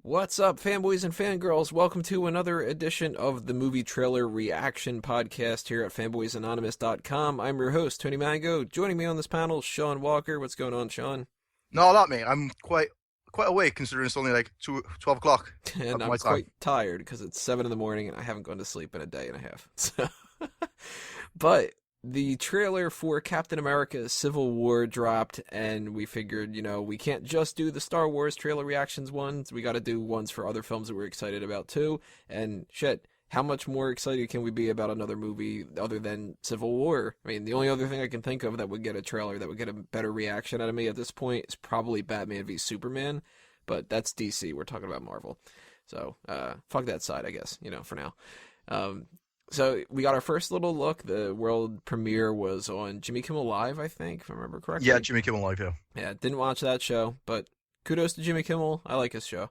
What's up, fanboys and fangirls? Welcome to another edition of the movie trailer reaction podcast here at fanboysanonymous.com. I'm your host, Tony Mango. Joining me on this panel, Sean Walker. What's going on, Sean? No, not me. I'm quite awake considering it's only like 12 o'clock. And I'm quite tired because it's 7 in the morning and I haven't gone to sleep in a day and a half. So, but the trailer for Captain America Civil War dropped, and we figured, we can't just do the Star Wars trailer reactions ones. We got to do ones for other films that we're excited about too. And shit, how much more excited can we be about another movie other than Civil War? I mean, the only other thing I can think of that would get a trailer that would get a better reaction out of me at this point is probably Batman v Superman, but that's DC. We're talking about Marvel. So, fuck that side, I guess, for now. So we got our first little look. The world premiere was on Jimmy Kimmel Live, I think, if I remember correctly. Yeah, Jimmy Kimmel Live, yeah. Yeah, didn't watch that show, but kudos to Jimmy Kimmel. I like his show.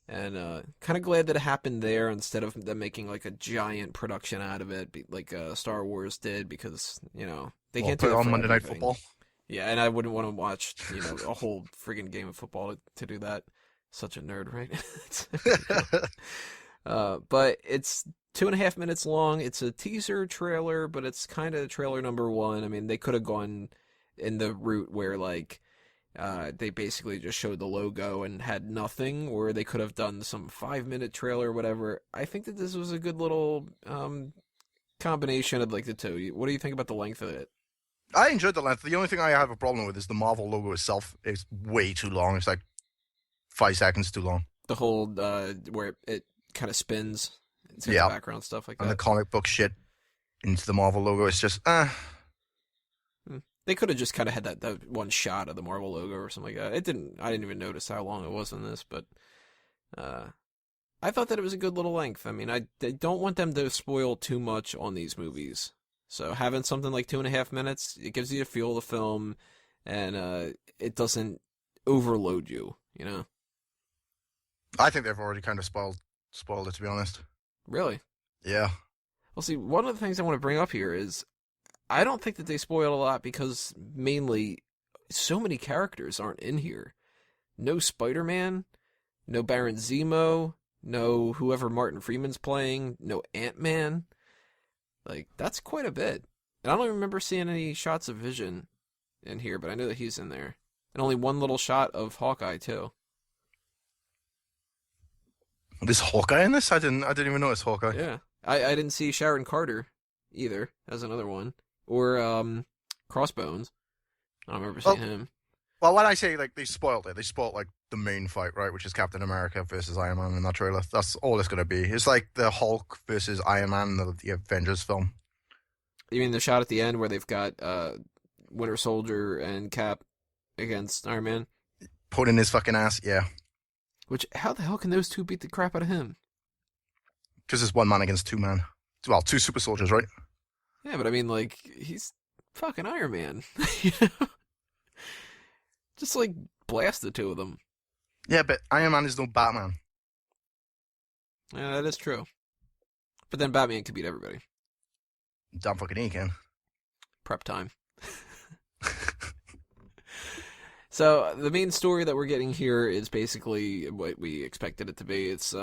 And kind of glad that it happened there instead of them making like a giant production out of it, like Star Wars did, because, they can't do it on for Monday Night everything. Football. Yeah, and I wouldn't want to watch, a whole friggin' game of football to do that. Such a nerd, right? But it's 2.5 minutes long. It's a teaser trailer, but it's kind of trailer number one. I mean, they could have gone in the route where, they basically just showed the logo and had nothing, or they could have done some 5-minute trailer or whatever. I think that this was a good little combination of, the two. What do you think about the length of it? I enjoyed the length. The only thing I have a problem with is the Marvel logo itself. It's way too long. It's like 5 seconds too long. The whole, where it kind of spins. Yeah, background stuff like that. And the comic book shit into the Marvel logo. It's just, They could have just kind of had that one shot of the Marvel logo or something like that. I didn't even notice how long it was in this, but I thought that it was a good little length. I mean, I don't want them to spoil too much on these movies. So having something like 2.5 minutes, it gives you a feel of the film, and it doesn't overload you, I think they've already kind of spoiled it, to be honest. Really? Yeah. Well, see, one of the things I want to bring up here is I don't think that they spoiled a lot because mainly so many characters aren't in here. No Spider-Man, no Baron Zemo, no whoever Martin Freeman's playing, no Ant-Man. That's quite a bit. And I don't even remember seeing any shots of Vision in here, but I know that he's in there. And only one little shot of Hawkeye, too. There's Hawkeye in this? I didn't even notice Hawkeye. Yeah. I didn't see Sharon Carter either, as another one. Or Crossbones. I don't remember seeing him. Well, when I say they spoiled it, they spoiled the main fight, right, which is Captain America versus Iron Man in that trailer. That's all it's gonna be. It's like the Hulk versus Iron Man in the Avengers film. You mean the shot at the end where they've got Winter Soldier and Cap against Iron Man? Put in his fucking ass, yeah. Which, how the hell can those two beat the crap out of him? Because it's one man against two men. Well, two super soldiers, right? Yeah, but I mean, he's fucking Iron Man. Just, blast the two of them. Yeah, but Iron Man is no Batman. Yeah, that is true. But then Batman can beat everybody. Damn fucking he can. Prep time. So, the main story that we're getting here is basically what we expected it to be. It's,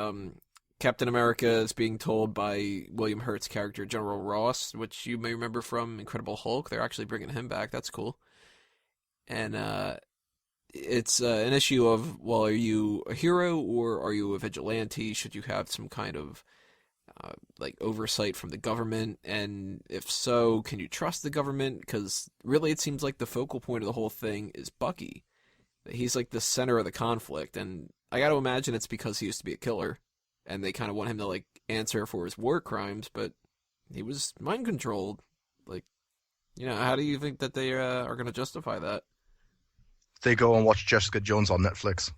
Captain America is being told by William Hurt's character, General Ross, which you may remember from Incredible Hulk. They're actually bringing him back. That's cool. And it's an issue of, well, are you a hero or are you a vigilante? Should you have some kind of oversight from the government? And if so, can you trust the government? Because really it seems like the focal point of the whole thing is Bucky. He's the center of the conflict. And I got to imagine it's because he used to be a killer. And they kind of want him to, answer for his war crimes, but he was mind-controlled. How do you think that they are going to justify that? They go and watch Jessica Jones on Netflix.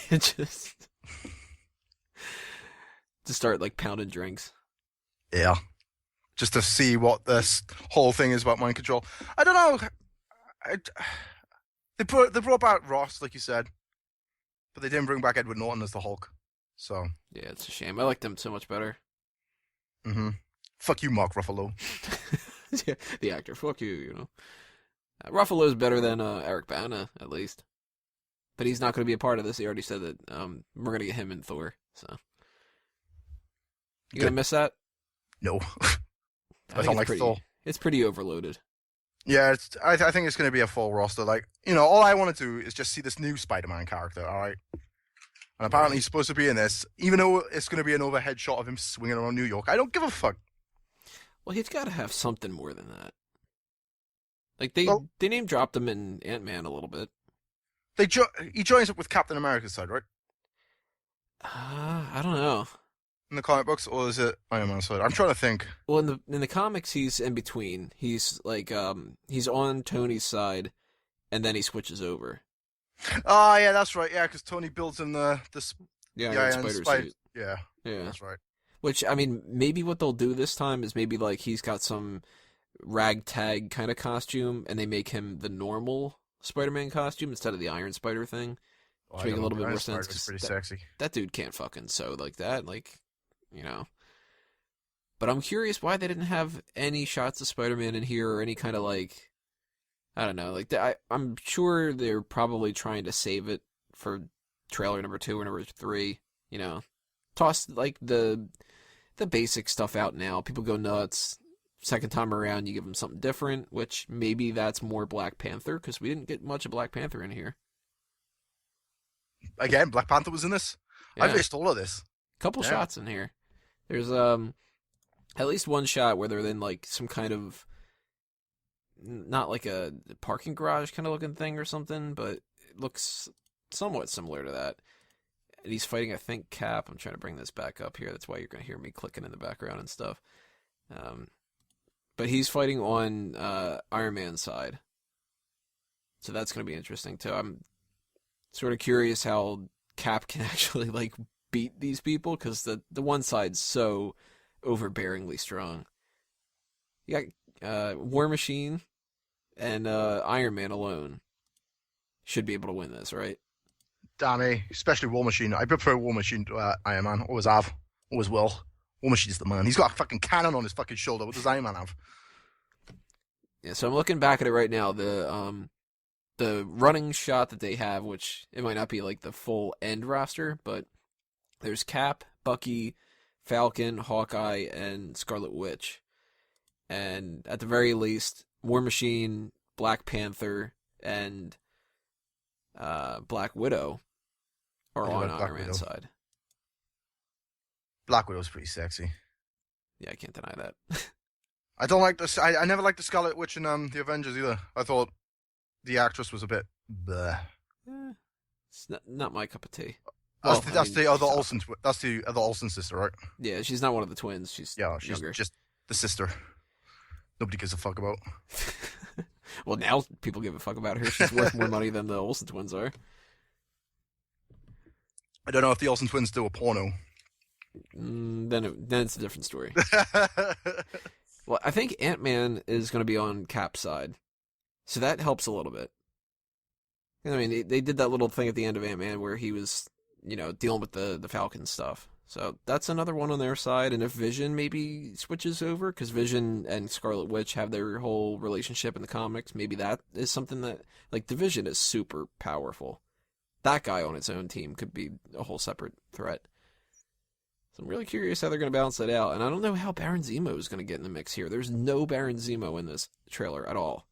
Just to start, pounding drinks. Yeah. Just to see what this whole thing is about mind control. I don't know. They brought back Ross, like you said, but they didn't bring back Edward Norton as the Hulk. So yeah, it's a shame. I liked him so much better. Fuck you, Mark Ruffalo. Yeah, the actor. Fuck you. Ruffalo's better than Eric Bana, at least. But he's not going to be a part of this. He already said that we're going to get him in Thor. So you going to miss that? No. I don't like Thor. It's pretty overloaded. Yeah, I think it's going to be a full roster. Like, all I want to do is just see this new Spider-Man character, all right? And apparently he's supposed to be in this, even though it's going to be an overhead shot of him swinging around New York. I don't give a fuck. Well, he's got to have something more than that. Like, they name dropped him in Ant-Man a little bit. He joins up with Captain America's side, right? I don't know. In the comic books, or is it Iron Man's side? I'm trying to think. Well, in the comics, he's in between. He's like he's on Tony's side, and then he switches over. Oh yeah, that's right. Yeah, because Tony builds him the Iron Spider suit. Yeah, that's right. Which, I mean, maybe what they'll do this time is maybe like he's got some ragtag kind of costume, and they make him the normal Spider-Man costume instead of the Iron Spider thing. Which makes a little bit more sense. It's pretty sexy. That dude can't fucking sew like that. Like. But I'm curious why they didn't have any shots of Spider-Man in here or any kind of like, I don't know, like I'm sure they're probably trying to save it for trailer number 2 or number 3. Toss like the basic stuff out now. People go nuts. Second time around, you give them something different, which maybe that's more Black Panther because we didn't get much of Black Panther in here. Again, Black Panther was in this. Yeah. I missed all of this. Couple shots in here. There's at least one shot where they're in like some kind of not like a parking garage kind of looking thing or something, but it looks somewhat similar to that. And he's fighting, I think, Cap. I'm trying to bring this back up here. That's why you're gonna hear me clicking in the background and stuff. But he's fighting on Iron Man's side, so that's gonna be interesting too. I'm sort of curious how Cap can actually like beat these people because the one side's so overbearingly strong. You got War Machine and Iron Man alone should be able to win this, right? Downey, especially War Machine. I prefer War Machine to Iron Man. Always have, always will. War Machine's the man. He's got a fucking cannon on his fucking shoulder. What does Iron Man have? Yeah, so I'm looking back at it right now. The running shot that they have, which it might not be like the full end roster, but there's Cap, Bucky, Falcon, Hawkeye, and Scarlet Witch. And at the very least, War Machine, Black Panther, and Black Widow are on Iron Man's side. Black Widow's pretty sexy. Yeah, I can't deny that. I don't like this. I never liked the Scarlet Witch in the Avengers either. I thought the actress was a bit bleh. It's not my cup of tea. That's the other Olsen. That's the other Olsen sister, right? Yeah, she's not one of the twins. She's younger. Just the sister. Nobody gives a fuck about. Well, now people give a fuck about her. She's worth more money than the Olsen twins are. I don't know if the Olsen twins do a porno. Then it's a different story. Well, I think Ant-Man is going to be on Cap's side, so that helps a little bit. I mean, they did that little thing at the end of Ant-Man where he was, dealing with the Falcon stuff. So that's another one on their side. And if Vision maybe switches over, because Vision and Scarlet Witch have their whole relationship in the comics, maybe that is something that, like, the Vision is super powerful. That guy on its own team could be a whole separate threat. So I'm really curious how they're going to balance that out. And I don't know how Baron Zemo is going to get in the mix here. There's no Baron Zemo in this trailer at all.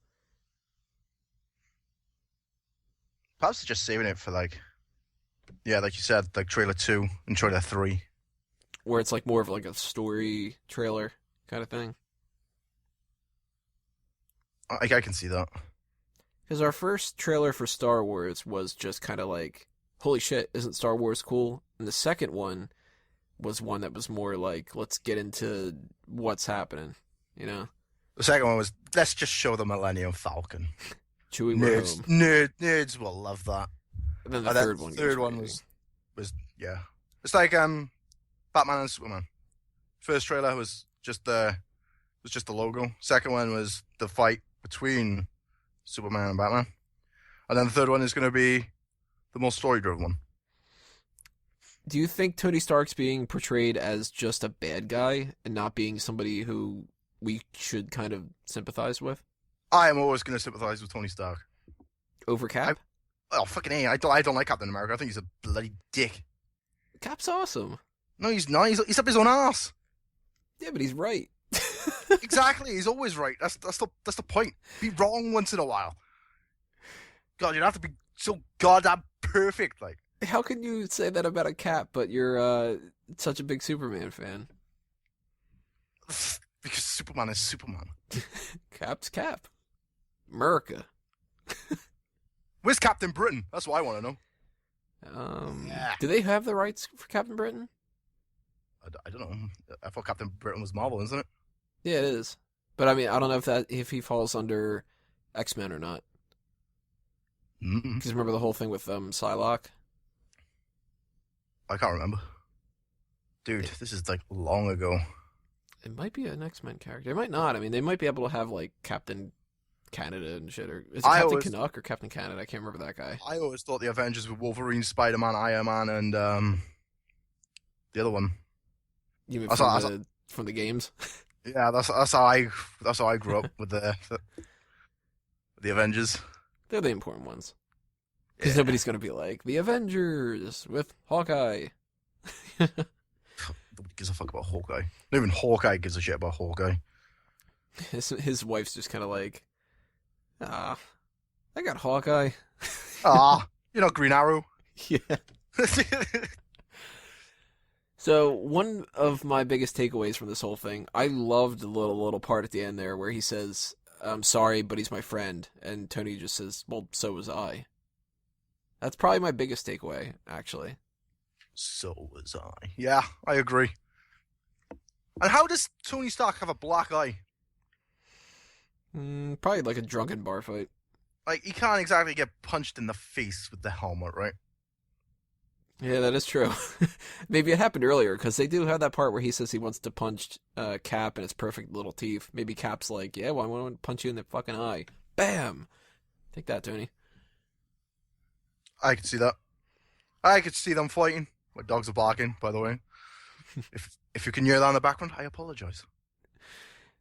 Perhaps they're just saving it for, like you said, like trailer 2 and trailer 3. Where it's like more of like a story trailer kind of thing. I can see that. Because our first trailer for Star Wars was just kind of like, holy shit, isn't Star Wars cool? And the second one was one that was more like, let's get into what's happening, The second one was, let's just show the Millennium Falcon. Chewie nerds will love that. And then the third one was yeah. It's like Batman and Superman. First trailer was just the logo. Second one was the fight between Superman and Batman. And then the third one is going to be the more story-driven one. Do you think Tony Stark's being portrayed as just a bad guy and not being somebody who we should kind of sympathize with? I am always going to sympathize with Tony Stark. Over Cap? Oh, fucking A. I don't like Captain America. I think he's a bloody dick. Cap's awesome. No, he's not. He's up his own ass. Yeah, but he's right. Exactly. He's always right. That's the point. Be wrong once in a while. God, you'd have to be so goddamn perfect, like. How can you say that about a Cap, but you're such a big Superman fan? Because Superman is Superman. Cap's Cap. America. Where's Captain Britain? That's what I want to know. Yeah. Do they have the rights for Captain Britain? I don't know. I thought Captain Britain was Marvel, isn't it? Yeah, it is. But I mean, I don't know if he falls under X-Men or not. Because remember the whole thing with Psylocke? I can't remember. Dude, this is like long ago. It might be an X-Men character. It might not. I mean, they might be able to have like Captain Canada and shit. Or is it Captain Canuck or Captain Canada? I can't remember that guy. I always thought the Avengers were Wolverine, Spider-Man, Iron Man, and the other one. You mean from the games? Yeah, that's how I grew up with the Avengers. They're the important ones. Because nobody's gonna be like the Avengers with Hawkeye. Nobody gives a fuck about Hawkeye. Not even Hawkeye gives a shit about Hawkeye. His wife's just kind of like, I got Hawkeye. You're not Green Arrow. Yeah. So one of my biggest takeaways from this whole thing, I loved the little part at the end there where he says, "I'm sorry, but he's my friend," and Tony just says, "Well, so was I." That's probably my biggest takeaway, actually. So was I. Yeah, I agree. And how does Tony Stark have a black eye? Probably like a drunken bar fight. Like, he can't exactly get punched in the face with the helmet, right? Yeah, that is true. Maybe it happened earlier, because they do have that part where he says he wants to punch Cap in his perfect little teeth. Maybe Cap's like, yeah, well, I want to punch you in the fucking eye. Bam! Take that, Tony. I could see that. I could see them fighting. My dogs are barking, by the way. If you can hear that in the background, I apologize.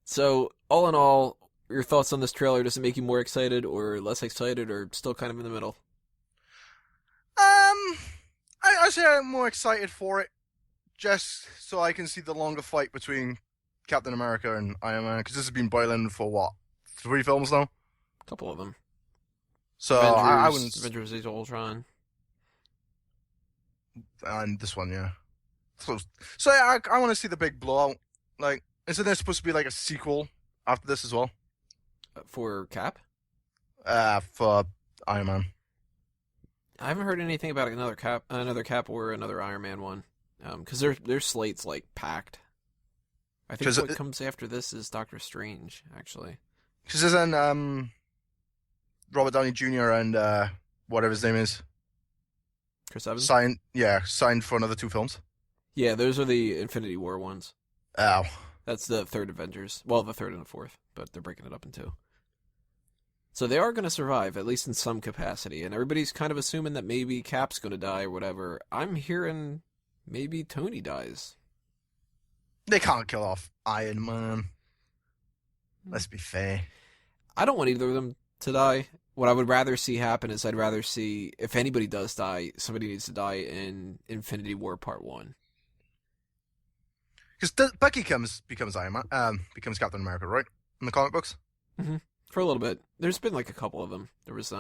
So, all in all, your thoughts on this trailer? Does it make you more excited or less excited or still kind of in the middle? I say I'm more excited for it, just so I can see the longer fight between Captain America and Iron Man, because this has been boiling for what, 3 films now? A couple of them. So I wouldn't. Avengers: Age of Ultron. And this one, yeah. So yeah, I want to see the big blowout. Like, isn't there supposed to be like a sequel after this as well? For Cap? For Iron Man. I haven't heard anything about another Cap or another Iron Man one, because their slate's like packed. I think what comes after this is Doctor Strange, actually. Because isn't Robert Downey Jr. and whatever his name is, Chris Evans, signed for another 2 films. Yeah, those are the Infinity War ones. Oh, that's the third Avengers. Well, the third and the fourth, but they're breaking it up in 2. So they are going to survive, at least in some capacity, and everybody's kind of assuming that maybe Cap's going to die or whatever. I'm hearing maybe Tony dies. They can't kill off Iron Man. Let's be fair. I don't want either of them to die. What I would rather see happen is I'd rather see, if anybody does die, somebody needs to die in Infinity War Part 1. Because Bucky becomes Iron Man, becomes Captain America, right? In the comic books? Mm-hmm. For a little bit. There's been like a couple of them. There was,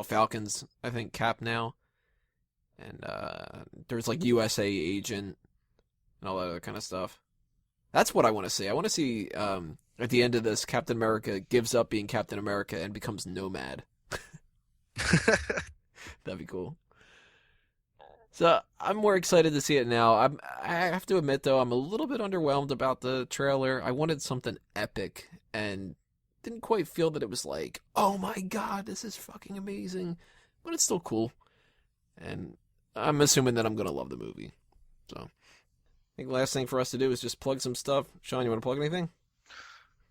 Falcon's, I think, Cap now. And there's like USA Agent and all that other kind of stuff. That's what I want to see. I want to see, at the end of this, Captain America gives up being Captain America and becomes Nomad. That'd be cool. So I'm more excited to see it now. I have to admit, though, I'm a little bit underwhelmed about the trailer. I wanted something epic and didn't quite feel that it was like, oh my god, this is fucking amazing. But it's still cool. And I'm assuming that I'm going to love the movie. So I think the last thing for us to do is just plug some stuff. Sean, you want to plug anything?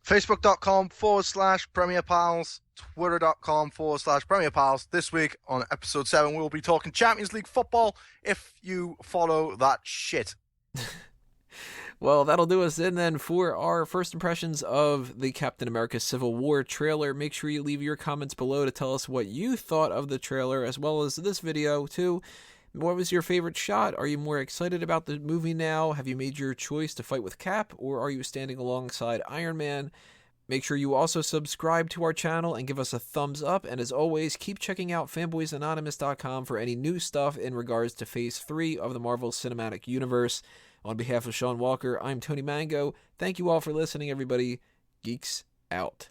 Facebook.com/Premier Pals, Twitter.com/Premier Pals. This week on episode 7, we'll be talking Champions League football if you follow that shit. Well, that'll do us in then for our first impressions of the Captain America Civil War trailer. Make sure you leave your comments below to tell us what you thought of the trailer, as well as this video, too. What was your favorite shot? Are you more excited about the movie now? Have you made your choice to fight with Cap, or are you standing alongside Iron Man? Make sure you also subscribe to our channel and give us a thumbs up. And as always, keep checking out fanboysanonymous.com for any new stuff in regards to Phase 3 of the Marvel Cinematic Universe. On behalf of Sean Walker, I'm Tony Mango. Thank you all for listening, everybody. Geeks out.